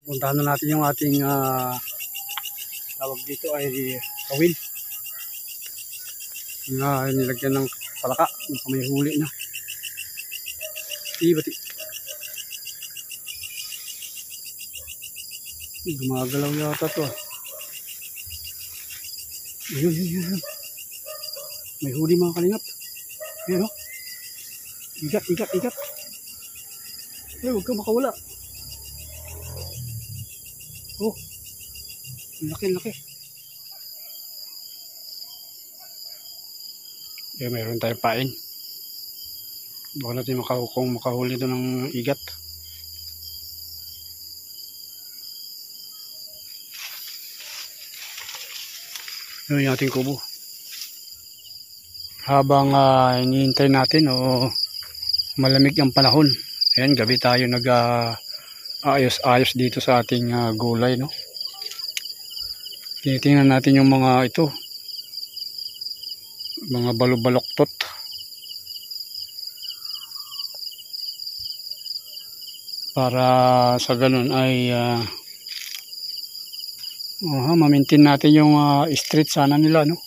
Puntahan na natin yung ating tawag dito ay kawil. Nilagyan ng palaka, yung may huli na. Bati. Gumagalaw yata to. Ayun. May huli mga kalingap. Ayun o. Igat. Ay, huwag ka makawala. Oh, laki. Eh, mayroon tayong pain. Baka natin makahuli doon ng igat. Yun yung ating kubo. Habang hinihintay natin o malamig ang panahon. Ayan, gabi tayo ayos dito sa ating gulay, no? Tinitingnan natin yung mga ito. Mga balubaloktot. Para sa ganun ay ma-maintain natin yung street sana nila, no?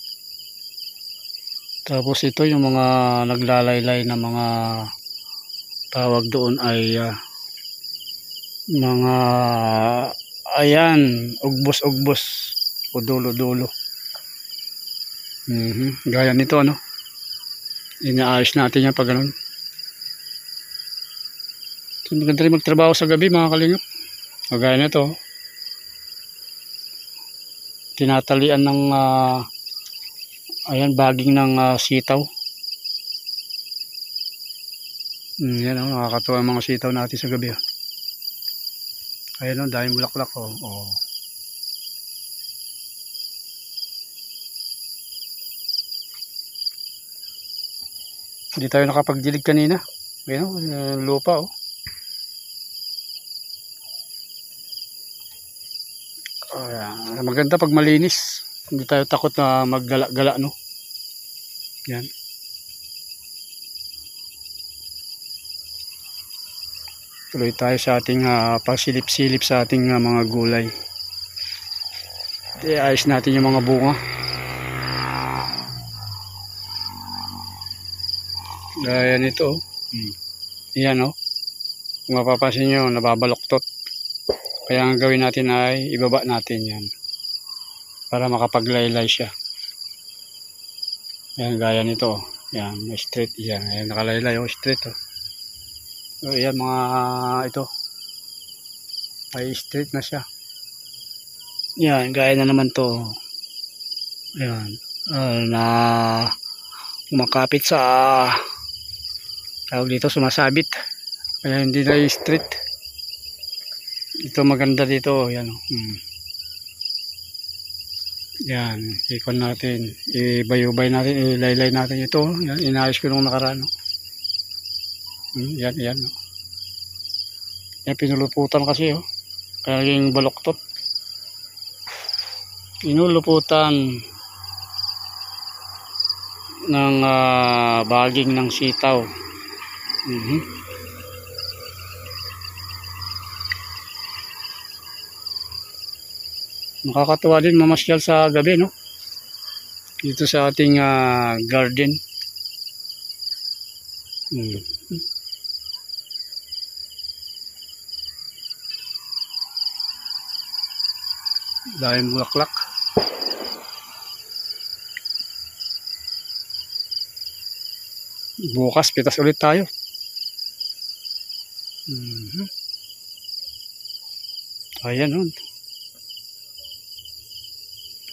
Tapos ito yung mga naglalaylay na mga tawag doon ay mga ayan, ugbos o dulo. Gaya nito, ano? Inaayos natin yan pag ganun. So, maganda rin magtrabaho sa gabi mga kalingap. Gaya nito. Tinatalian ng ayan, baging ng sitaw. Yan o, nakakatuwa ang mga sitaw natin sa gabi. Ayan o, dahil bulaklak o. Hindi tayo nakapagdilig kanina. Ayan o, lupa o. Ayan, maganda pag malinis. Hindi tayo takot na maggala-gala, no? Yan. Tuloy tayo sa ating pasilip-silip sa ating mga gulay. Ayos natin yung mga bunga. Gaya nito. Yan o. Kung mapapansin nyo, nababaloktot. Kaya ang gawin natin ay ibaba natin yan. Para makapaglaylay siya. Yan, gaya nito. Yan, may straight. Yan, ayan, nakalaylay o straight o. So, yan mga ito. May straight na siya. Yan, gaya na naman to. Yan. Na kumakapit sa tawag dito, sumasabit. Kaya hindi na straight. Ito maganda dito. Yan. Yan. Ikon natin. Ibayubay natin. Ilaylay natin ito. Yan. Inayos ko nung nakaraan. Yan. Yan, pinuluputan kasi. Kaya yung baloktot. Pinuluputan ng baging ng sitaw. Nakakatuwa din mamasyal sa gabi, no? Dito sa ating garden. Dahil bulaklak. Bukas pitas ulit tayo. Ayan o.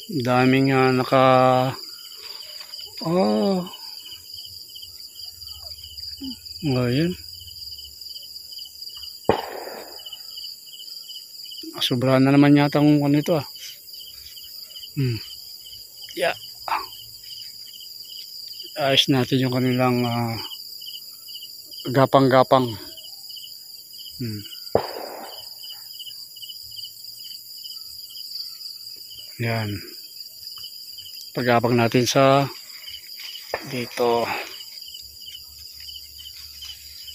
Daming ayan. Sobrahan na naman yata kung ano ito Yeah. Ayos natin yung kanilang gapang-gapang. Yan. Pagapang natin sa dito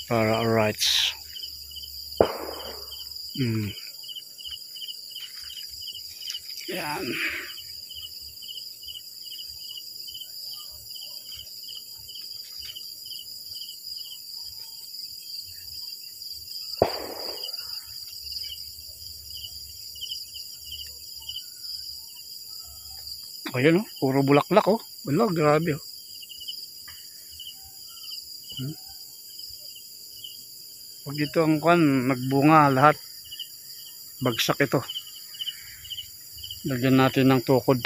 para rights. Yan. Ayan oh, puro bulaklak oh. Wala, grabe oh. Pag ito ang nagbunga lahat. Bagsak ito. Lagyan natin ng tukod.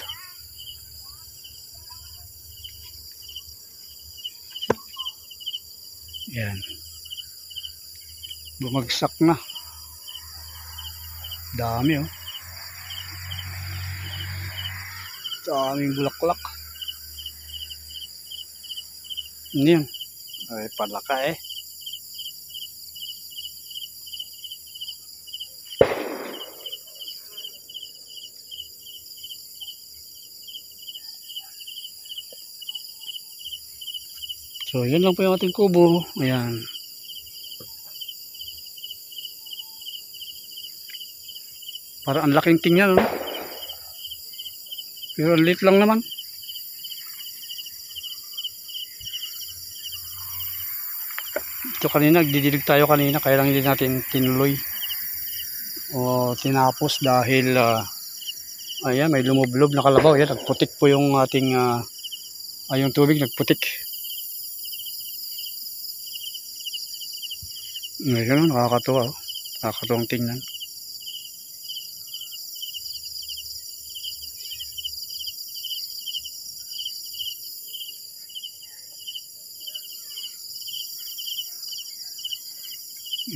Yan. Bumagsak na. Dami oh. Daming bulaklak. Ano yun? Ay, palaka eh. So, yun lang po yung ating kubo. Ayan. Para ang laking tingnan, no? Pero lit lang naman. Ito kanina, nagdidilig tayo kanina. Kaya lang hindi natin tinuloy. O tinapos dahil, ayan, may lumublob na kalabaw. Ayan, nagputik po yung ating, yung tubig, nagputik. Ngayon, nakakatuwa. Nakakatuwang tingnan.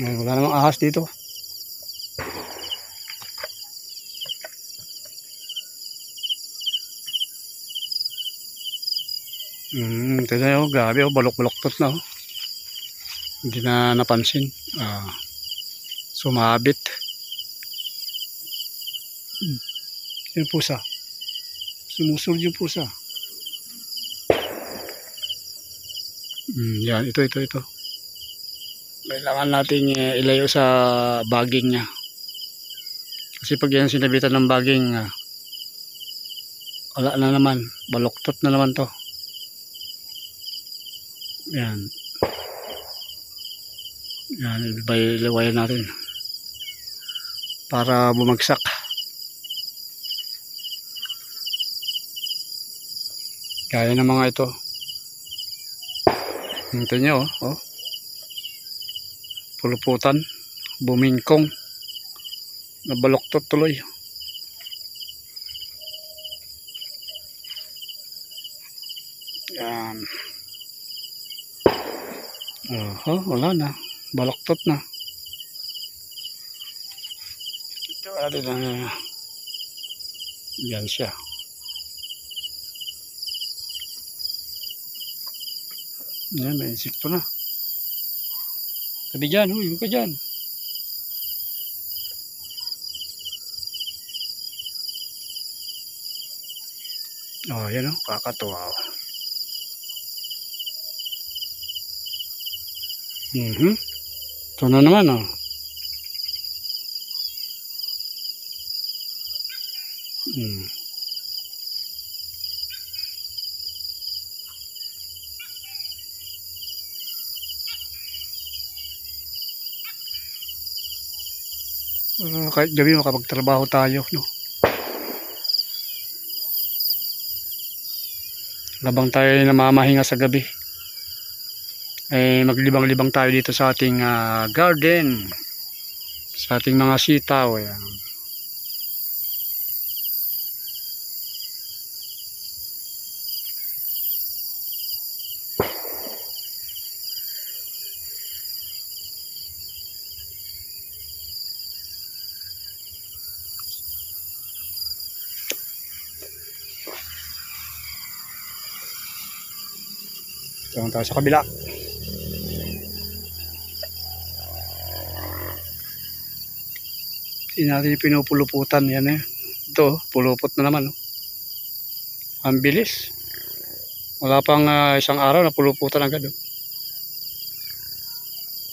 Wala namang ahas dito. Ito na yun. Grabe, balok-baloktot na. Hindi na napansin. Sumabit. Yung pusa. Sumusunod yung pusa. Yan, ito. Kailangan natin ilayo sa baging niya. Kasi pag yan sinabitan ng baging, wala na naman. Baloktot na naman to. Yan. Yan, liwayan natin. Para bumagsak. Kaya ng mga ito. Ito nyo, oh. Puluputan. Bumingkong. Nabaloktot tuloy. Yan. Wala na. Baloktot na. Ito natin na. Yan siya. Yan, may insekto na. Tabi dyan, yung ka dyan. Yan kakatuwa. Ito na naman kahit gabi makapagtrabaho tayo, no? Labang tayo namamahinga sa gabi, maglibang-libang tayo dito sa ating garden, sa ating mga sitaw. Ayan. Ito tayo sa kabila. Hindi natin pinupuluputan. Yan Ito, pulupot na naman. Ang bilis. Wala pang isang araw na puluputan agad.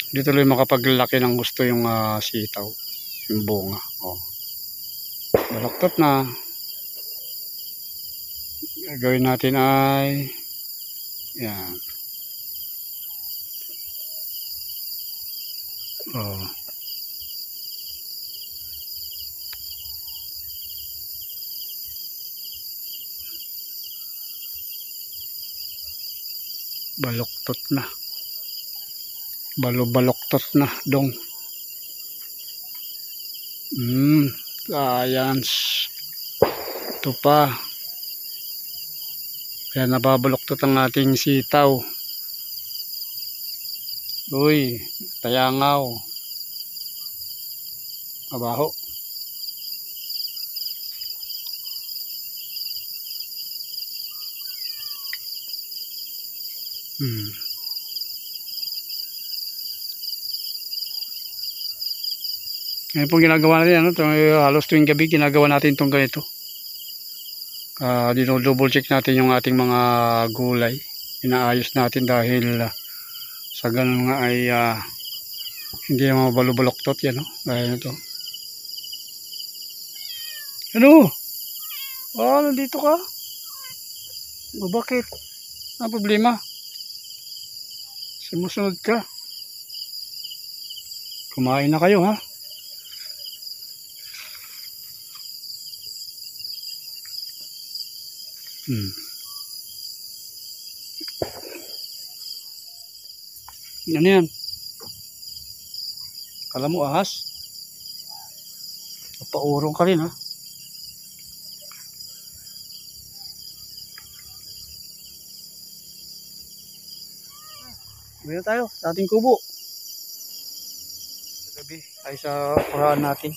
Hindi tuloy makapaglaki ng gusto yung sitaw. Yung bunga. Baloktot na. Gagawin natin ay yan. Oh. Baluktot na. Baluktot na dong. Science. Ito pa. Kaya nababaluktot ang ating sitaw. Uy, tayangaw. Abaho. Ngayon pong ginagawa natin, halos tuwing gabi ginagawa natin itong ganito. Dino-double check natin yung ating mga gulay. Inaayos natin dahil sa ganun nga ay hindi na mabalubuloktot yan. Gaya nito. Ano? Nandito ka? Bakit? Ano problema? Sumusunod ka. Kumain na kayo, ha? Ano yan? Kala mo ahas? Paurong ka rin, ha? Gawin tayo sa ating kubo. Sa gabi ay sa purahan natin.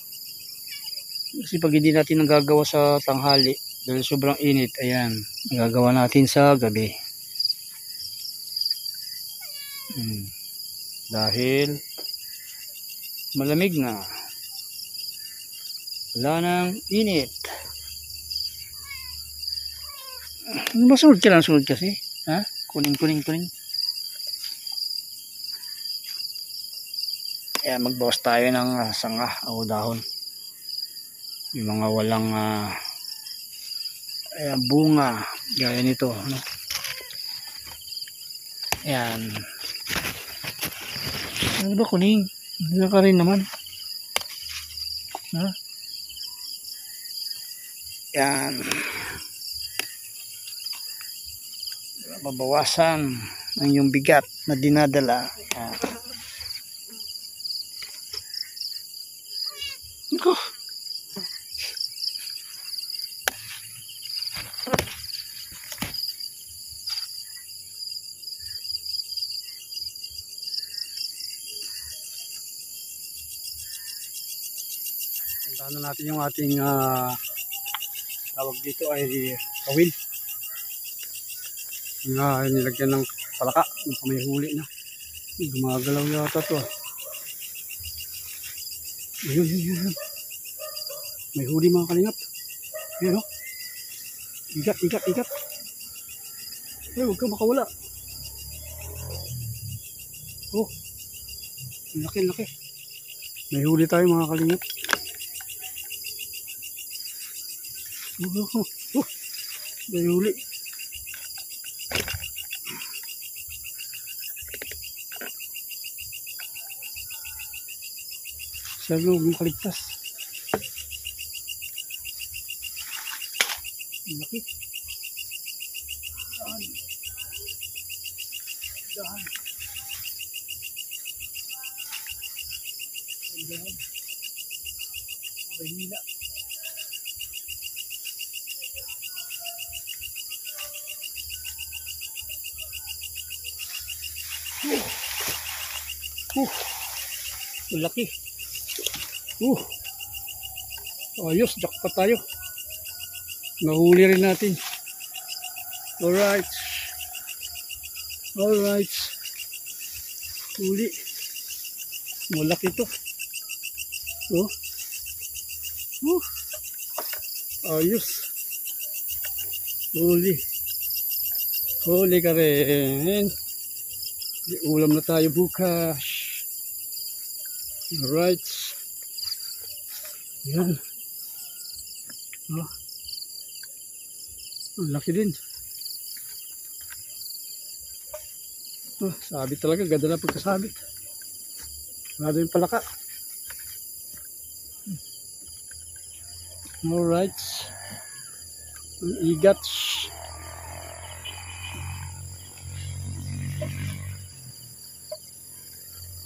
Kasi pag hindi natin nagagawa sa tanghali dahil sobrang init, ayan, nagagawa natin sa gabi. Dahil malamig na, wala nang init. Masunod ka lang, sunod kasi, ha? Kuning. Ayan, magbawas tayo ng sanga o dahon. Yung mga walang ayan, bunga gaya nito, no? Ayan. Ano ba kuning? Hindi ka rin naman. Ha? Ayan. Mabawasan ang yung bigat na dinadala. Ayan. Iko. Puntahan na natin yung ating tawag dito ay kawil. Nilagyan ng palaka, may huli na. Gumagalaw yata to. Ayun. May huli mga kalingap. Ayun, igat. Ay, huwag ka makawala. Laki. May huli tayo mga kalingap. May huli. Sabi mo, kaligtas. Laki. Dahan. Bahila. Laki. Ayos, jackpot tayo. Nahuli rin natin. Alright. Huli. Malaki to. Ayos. Huli ka rin. Ulam na tayo bukas. Alright. Yan. Ang laki din. Oh, sabit talaga. Ganda na pagkasabit. Wala din palaka. Alright. Ang igats.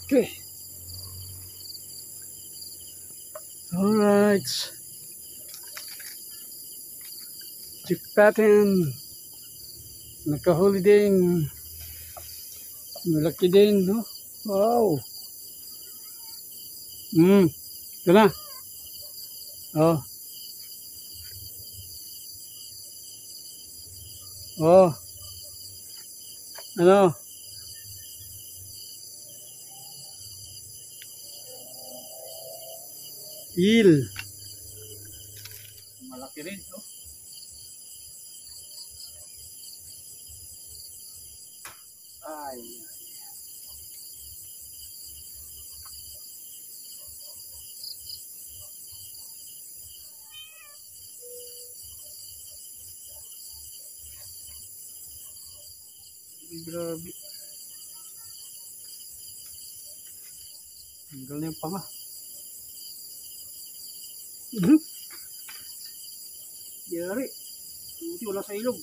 Okay. Alright. Jig pattern. Nakahuli din. Malaki din, no? Wow. Ito na. Oh. Oh. Ano? Eel. Malaki rin, no? Ay. Grabe. Tanggal na yung panga. Yari. Buti wala sa ilog.